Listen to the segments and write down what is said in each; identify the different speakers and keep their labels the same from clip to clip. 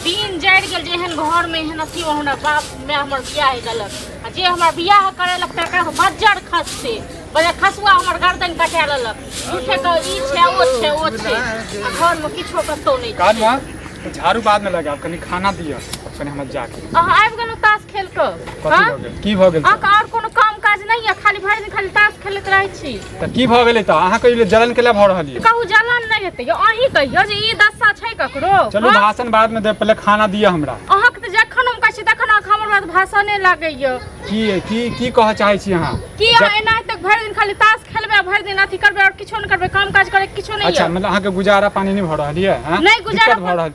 Speaker 1: दिन जड़ गेल जेहन घर में एहन अथी हमरा बाप में हमर बियाह गलक जे हमर बियाह करे लक तका बज्जर खसते बजे खसुआ हमर गर्दन कटा लेलक उठे के ई छै ओ छै घर में किछो कतो नहीं
Speaker 2: कान में झाड़ू बाद में लगा कनी खाना दिया कनी हम जाके
Speaker 1: आबि गेलौ ताश खेल के
Speaker 2: की भ गेल
Speaker 1: और कोनो काम काज नहीं है खाली भरि दिन खाली ताश खेलत रहै छी
Speaker 2: त की भ गेलै त अहाँ कहियो जलन केला भ रहल है
Speaker 1: कहू जलन नहीं हेतै अहीं कहियो जे ई दशा छै ककरो
Speaker 2: चलू भाषण बाद में दे पहले खाना दिया हमरा
Speaker 1: अहाँ के जखन हम कहै छी तखन हमर बात भाषणे लागैय
Speaker 2: की कह चाहै छी अहाँ
Speaker 1: की एना तक भरि दिन खाली ताश खेलबे भरि दिन अथी करबे और किछो नहीं करबे काम काज करे किछो नहीं
Speaker 2: अच्छा मतलब अहाँ के गुजारा पानी नहीं भ रहल है हां
Speaker 1: नहीं गुजारा
Speaker 2: भ रहल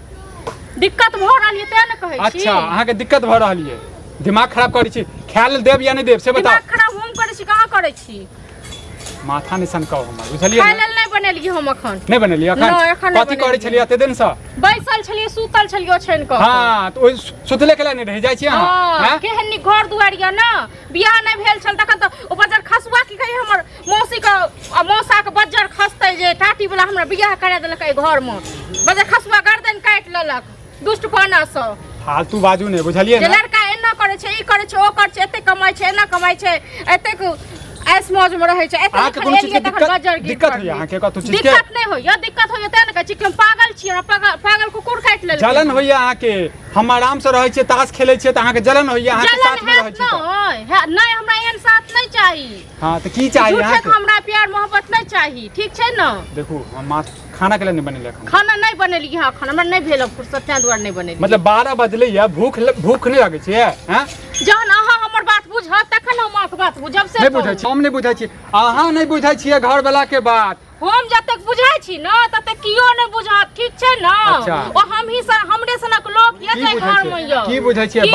Speaker 1: दिक्कत भ रहल है त न कहै छी
Speaker 2: अच्छा अहाँ के दिक्कत भ रहल है दिमाग खराब करै छी ख्याल देब या नहीं देब से बताओ
Speaker 1: दिमाग खराब हम करै छी कहां करै छी
Speaker 2: माथा निसन कहू हमर बुझलियै
Speaker 1: खाइल नहीं बनेलियै हम अखन
Speaker 2: नहीं बनेलियै अखन कथि करै छलियै एते दिन से
Speaker 1: बैसल छलियै सुतल छलियै ओछन क
Speaker 2: हां तो सुतले केला नहीं रह जाय छी अहाँ
Speaker 1: हां केहन घर दुआरिया न बियाह नहीं भेल छल तखन त ओ बज्जर खसुआ की कहि हमर मौसा के बज्जर खसतै जे टाटी वाला हमरा बियाह करा देलक ए घर में बज्जर खसुआ गर्दन काट लेलक दुष्टपना से
Speaker 2: फालतू बाजू नहीं बुझलियै
Speaker 1: जे लड़का एना करे छै ई करे छै ओ करे छै एते कमाई छै एना कमाई छै एते ऐस मौज में रहे छै एते खेलिए तखन बज्जर
Speaker 2: दिक्कत होय अहाँ के कतौ चीज के
Speaker 1: दिक्कत नहीं होय दिक्कत होय त न कहै छी कि हम पागल छी हमरा पागल कुकुर काट लेलक
Speaker 2: जलन होय अहाँ के हम आराम से रहै छै ताश खेलै छै त अहाँ के जलन होय अहाँ के साथ में रहै छै
Speaker 1: नहीं हमरा एहन साथ नहीं चाहिए
Speaker 2: हां त की चाहिए अहाँ के
Speaker 1: हमरा प्यार मोहब्बत नहीं चाहिए ठीक छै न
Speaker 2: देखू हम खाना के लिए नहीं बनेले
Speaker 1: खाना नहीं बनेली हां खाना हमरा नहीं भेल फुर्सत तै दुआर नहीं बनेली
Speaker 2: मतलब 12 बजले या भूख नहीं लगे छै हैं
Speaker 1: जहन अहाँ हमर बात बुझत तखन हम अहाँक बात बुझब से
Speaker 2: नहीं बुझै छी हम नहीं बुझै छी अहाँ नहीं बुझै छियै घर वाला के बात
Speaker 1: हम जतेक बुझाई छी न ततेक कियो नहीं बुझत ठीक छै न ओ हम ही हमरे सनक लोग ये घर में यो
Speaker 2: की बुझै छियै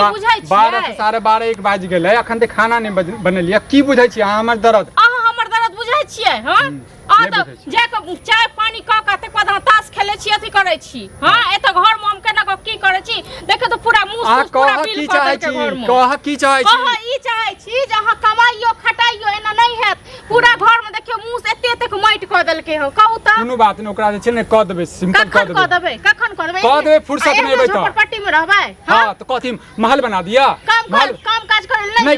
Speaker 2: 12 से 12:30 1 बाज गेलै अखन तक खाना नहीं बनेलियै की बुझै छियै अहाँ हमर दर्द बुझै छियै हां आ त जे चाय पानी क के तक बाद ताश खेलै छी अथी करै छी हां एत घर में हम केना की करै छी देखे तो पूरा मुंह पूरा बिल कर के घर में कह की चाहै छी
Speaker 1: ई चाहै छी जे अहाँ कमाइयो खटाइयो एना नहीं हैत पूरा घर में देखियो मुंह से एते माइट क देलकै हो कहू त कोनो
Speaker 2: बात नहीं ओकरा जे छै ने क देबै सिंपल क देबै
Speaker 1: कखन क देबै
Speaker 2: फुर्सत नहीं होय त
Speaker 1: झोपड़पट्टी में रहबै
Speaker 2: हां त कथि महल बना दिया
Speaker 1: काम काज करे नहीं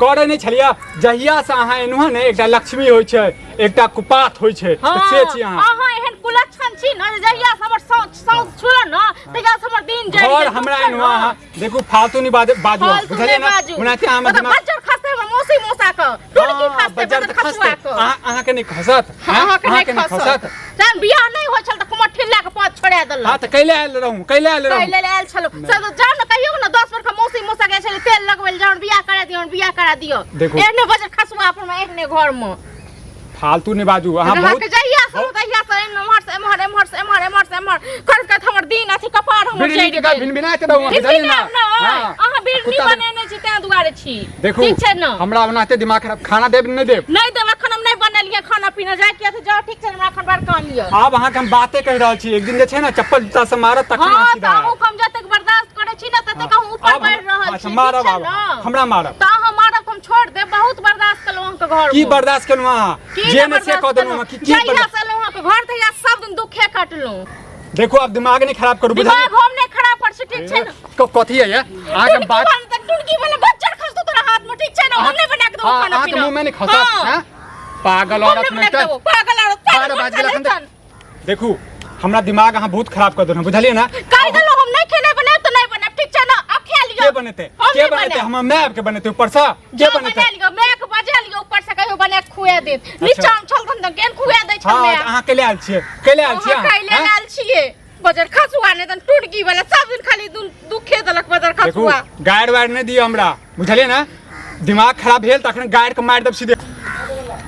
Speaker 2: करे नहीं छलिया जहिया से अहाँ एनुहा ने एकटा लक्ष्मी होय छै एकटा कुपात होय छै से छी
Speaker 1: अहाँ एहन कुलक्षण छी न जहिया से हमर साउस छुलो न तहिया से हमर दिन जड़ी
Speaker 2: और हमरा एनुहा देखू फालतू नहीं बाजू बुझलियै ना उनाते हम दिमाग
Speaker 1: बच्चा खसते हमर मौसी मौसा क टुड़की खसते बच्चा खसुआ क
Speaker 2: अहाँ के नहीं खसत अहाँ के नहीं खसत
Speaker 1: तन बियाह नहीं होय छल त कुमर ठिल्ला के पांच छोड़ा देलक
Speaker 2: हां त कैले आयल
Speaker 1: छलो सब जान कहियो न 10 वर्ष का मौसी मौसा के छले तेल लगवेल जान बियाह करा दियो एहने बच्चा खसुआ अपन में एहने घर में
Speaker 2: फालतू नहीं बाजू अहाँ बहुत
Speaker 1: जहिया से एमहर कर हमर दिन अथी कपार हमर चढ़ि गेल
Speaker 2: भिनभिनाते रहू बुझलियै ना
Speaker 1: अहाँ बिरनी बनेने छी तै दुआरे छी
Speaker 2: देखू
Speaker 1: ठीक छै न
Speaker 2: हमरा बनाते दिमाग खराब खाना देब नहीं देब
Speaker 1: अखन हम नहीं बनेलिए खाना पीना जाय के अथी जाओ ठीक छै हमरा अखन बड़ काम य
Speaker 2: आब अहाँ के हम बातें कह रहल छी एक दिन जे छै ना चप्पल जूता से मारत तखन सीधा
Speaker 1: हां हम जतेक बर्दाश्त करे छी ना ततेक हम ऊपर बढ़ रहल छी
Speaker 2: अच्छा मारब हमरा मारब
Speaker 1: त अहाँ मारब हम छोड़ दे बहुत बर्दाश्त कलौ अहाँ के घर
Speaker 2: की बर्दाश्त कलौ अहाँ जे ने से क देलौ की
Speaker 1: बर्दाश्त कलौ अहाँ के घर त या सब दिन दुखे काटलौ
Speaker 2: देखो अब दिमाग नहीं खराब करू बुझलियै
Speaker 1: दिमाग हम नहीं खराब कर छी ठीक छै न
Speaker 2: कथि है अहाँ के बात
Speaker 1: टुड़की वाला बच्चा खसतो तोरा हाथ में ठीक छै न हम नहीं बना के दो खाना
Speaker 2: पीना मुंह में नहीं खसत हैं पागल औरत में त
Speaker 1: पागल औरत
Speaker 2: देखू हमरा दिमाग अहाँ बहुत खराब कर देलौ बुझलियै ना
Speaker 1: काई देलो हम नहीं खेने बने तो नहीं बने ठीक छै न अब खा लियो
Speaker 2: के बनते हम मैप के बनते ऊपर से के बनते
Speaker 1: मैं के बजा लियो ऊपर से कहियो बने खुआ दे नीचा चल तन केन खुआ दे छै मैं
Speaker 2: अहाँ के ले आल छियै
Speaker 1: ले आल छियै बजर खसुआ ने तन टुड़की वाला सब दिन खाली दुखे देलक बजर खसुआ
Speaker 2: गाड़ वाड़ नहीं दियो हमरा बुझलियै ना दिमाग खराब भेल तखन गाड़ के मार देब सीधे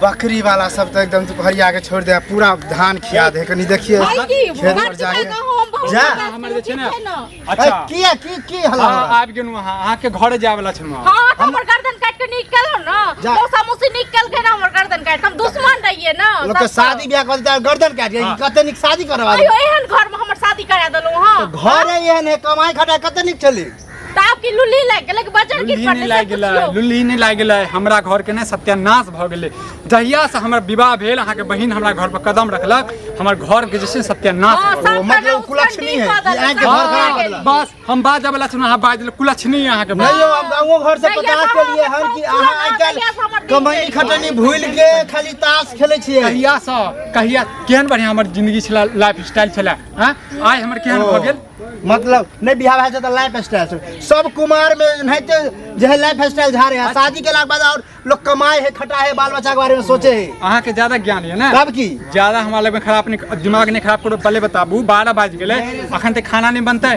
Speaker 3: बकरी वाला सब तो एकदम दुपहरिया के छोड़ दे पूरा धान खिया दे कनी देखिए खेत पर जाके
Speaker 2: जा हमर जे छै ने अच्छा
Speaker 3: की हल्ला
Speaker 2: आबि गेलु अहाँ के घर जाय वाला छै
Speaker 1: हां हमर गर्दन काट के निकलो न मौसा मौसी निकल के ना हमर गर्दन काट हम दुश्मन रहिए न
Speaker 3: लोग के शादी ब्याह कर दे गर्दन काट के कते निक शादी करवा दे
Speaker 1: एहन घर में हमर शादी करा देलु हां
Speaker 3: घर एहन है कमाई खटा कते निक चली
Speaker 1: ता की लुल्ली लाग गेलै कि बजर गिर पड़ले
Speaker 2: लुल्ली नहीं लाग गेलै हमरा घर के ने सत्यानाश भ गेलै जहिया से हमर विवाह भेल अहाँ के बहिन हमरा घर पर कदम रखलक हमर घर के जैसे सत्यानाश
Speaker 3: मतलब कुलक्षणी है यहाँ के घर खराब कर दिला।
Speaker 2: बस हम बात जब सुना अहाँ बाज कुलक्षणी अहाँ के
Speaker 3: नहीं हो हम गाँव घर से पता चलिए हर कि अहाँ आजकल कमाई खटनी भूल के खाली ताश खेले छिए
Speaker 2: कहिया केहन बढ़िया हमर जिंदगी छला लाइफ स्टाइल छला हां आइ हमर केहन भ गेल
Speaker 3: मतलब नहीं बिहार भाई तो लाइफ स्टाइल सब कुमार में नहीं तो जो लाइफ स्टाइल झारे है शादी के बाद और लोग कमाए है खटा है बाल बच्चा के बारे में सोचे है
Speaker 2: अहाँ के ज्यादा ज्ञान है ना
Speaker 3: कब की
Speaker 2: ज्यादा हमारा लग में खराब नहीं दिमाग नहीं खराब करो पहले बताबू 12 बज गेलै अखन तक खाना नहीं बनतै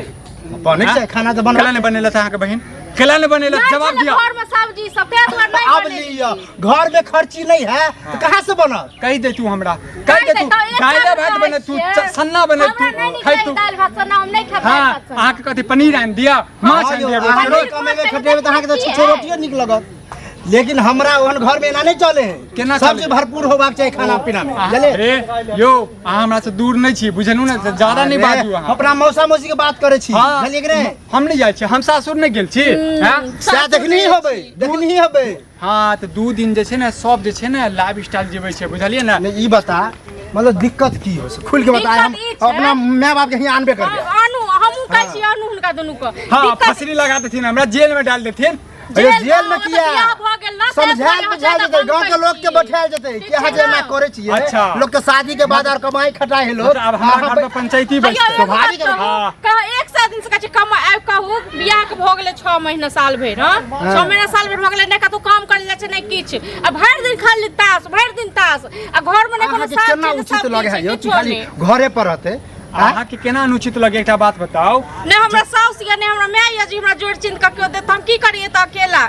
Speaker 3: बने छै खाना तो
Speaker 2: केला नहीं बनेला था अहाँ के बहिन केला नहीं बनेला जवाब दिया
Speaker 1: घर में सब्जी सफेद वाला नहीं
Speaker 3: अब लिया घर में खर्ची नहीं है तो कहां से बना
Speaker 2: कह दे तू हमरा कह दे तू दाल भात बने तू सन्ना बने तू खाई तू
Speaker 1: दाल भात सन्ना हम नहीं खाते
Speaker 2: हां अहाँ के कथि पनीर आन दिया माछ आन दिया
Speaker 3: रोज कमे खटे में तो अहाँ के तो छुच्छे रोटियो निक लगत लेकिन हमरा ओहन घर में ना नहीं चले है
Speaker 2: केना
Speaker 3: सबसे भरपूर होबाक चाहिए खाना पीना में चले
Speaker 2: यो अहाँ हमरा से दूर नहीं छी बुझनु ना ज्यादा नहीं बाजू अहाँ
Speaker 3: अपना मौसा मौसी के बात करे छी चलिए कि नहीं
Speaker 2: हम नहीं जाय छी हम सासुर नहीं गेल छी हां
Speaker 3: से देखनी होबे
Speaker 2: हां तो 2 दिन जे छै ने सब जे छै ने लाइफ स्टाइल जीबै छै बुझलिए ना
Speaker 3: ई बता मतलब दिक्कत की हो खुल के बताए हम अपना माय बाप के यहां आनबे करबे
Speaker 1: आनु हमहु कहै छी आनु हुनका दुनू को
Speaker 2: हां फसरी लगा देथिन हमरा जेल में डाल देथिन
Speaker 3: जेल में किया समझाल बुझाल जते गांव के लोग के बैठाल जते कि अहाँ जे ना करे छिए लोग के शादी के बाद और कमाई खटाए है लोग
Speaker 2: अब हमारा घर में पंचायती बस
Speaker 3: स्वाभाविक है
Speaker 1: हां कह एक साथ दिन से कहै कमा आब कहू बियाह के भ गेलै 6 महीना साल भर हां 6 महीना साल भर भ गेलै नै कतो काम कर ले छै नै किछ आ भर दिन खाली ताश भर दिन ताश आ घर में नै कोनो साथ
Speaker 3: केना उचित लगे है यो कि खाली घरे पर रहते
Speaker 2: अहाँ के केना अनुचित लगे एकटा बात बताओ
Speaker 1: नै हमरा साउस या नै हमरा माय या जी हमरा जोड़ चिन्ह क केओ देत हम की करिए त अकेला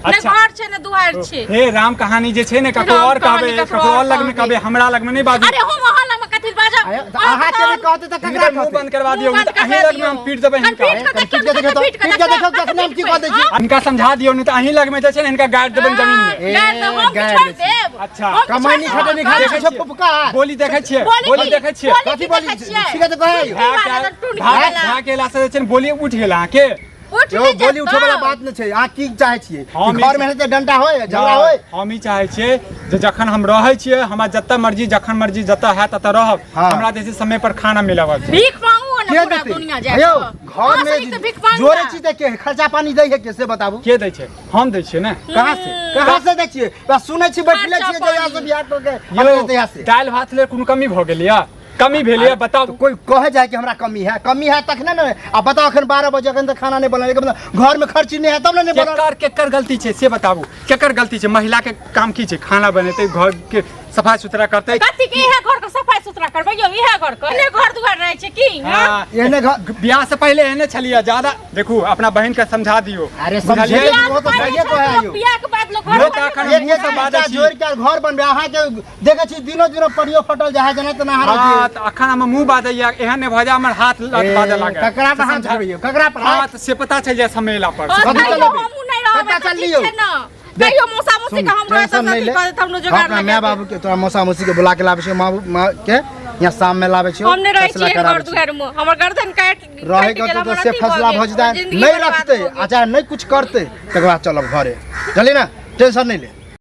Speaker 1: नै घर छै नै दुआर छै
Speaker 2: हे राम कहानी जे छै ने ककरो और कहबे ककरो और लग में कहबे हमरा लग में नहीं बाजू
Speaker 1: अरे हम अहाँ लग में कथि बाजा
Speaker 3: अहाँ के भी कहते त ककरा
Speaker 2: मुंह बंद करवा दियो अहीं लग में हम पीट देबै हिनका
Speaker 3: पीट के देखो कखने हम की कह दै छी
Speaker 2: इनका समझा दियो नहीं तो अहीं लग में जे छै ने इनका गाड़ देबै जमीन में
Speaker 1: गाड़ देब
Speaker 2: अच्छा
Speaker 3: कमाई नहीं खटे नहीं खाते छ फुफका
Speaker 2: बोली देखै छियै बोली देखै छियै
Speaker 3: कथि बोली ठीक है तो कहै
Speaker 2: भाग केला से जे छै ने बोली उठ गेल अहाँ के
Speaker 3: जो बोली उठे वाला बात न छै अहाँ की चाहे छियै घर में त डंडा होय झगड़ा होय
Speaker 2: हम ही चाहे छियै जे जखन हम रहै छियै हमरा जत्ता मर्जी जखन मर्जी जत्ता है तत्ता रहब हमरा जैसे समय पर खाना मिलब
Speaker 1: भीख मांगू ना पूरा दुनिया जाय
Speaker 3: यो घर में जोरे छी त के खर्चा पानी दै है कैसे बताबू
Speaker 2: के दै छै हम दै छियै ने
Speaker 3: कहां से दै छियै बस सुनै छी बैठले छियै जया से बियाह तो के
Speaker 2: यो दाल भात ले कोनो कमी भ गेल या कमी भेलिए बताओ
Speaker 3: तो कोई कहे जाए कि हमरा कमी है तखने न आ बताओ अखन 12 बजे अखन तक खाना नहीं बनल मतलब घर में खर्च नहीं है तब नहीं बनल
Speaker 2: केकर गलती छै से बताबू केकर गलती छै महिला के काम की छै खाना बनेतै घर के सफाई सुथरा करते
Speaker 1: कथि के है घर के सफाई सुथरा करबै यो इहे घर के ने घर दुआर रहै छै की
Speaker 2: हां एने बियाह से पहले एने छलिया ज्यादा देखू अपना बहन के समझा दियो
Speaker 3: अरे समझिए वो तो सही कहे यो
Speaker 1: बियाह के बाद लोग घर
Speaker 3: ये सब बात जोर के घर बनबे अहाँ के देखे छी दिनो परियो फटल जाय जना त नहारा
Speaker 2: हां त अखन हम मुंह बादैया एहन ने भजा हमर हाथ लट बादे लागे
Speaker 3: ककरा पर हाथ धरबियो ककरा पर
Speaker 2: हां से पता चल जाय समेला पर
Speaker 1: कथि चलबे पता चल लियो कहियो मौसा मौसी का हम रहत त हम न जोगाड़
Speaker 3: लगे माय बाबू के तोरा मौसा मौसी के बुला के लाबे छै मां के यहाँ शाम में लाबे छै
Speaker 1: हम ने रहै छी घर दुआर में हमर गर्दन काट
Speaker 3: रहे के तो से फैसला भ जदा नहीं रखते अच्छा नहीं कुछ करते तकर बाद चलब घरे चली ना टेंशन नहीं ले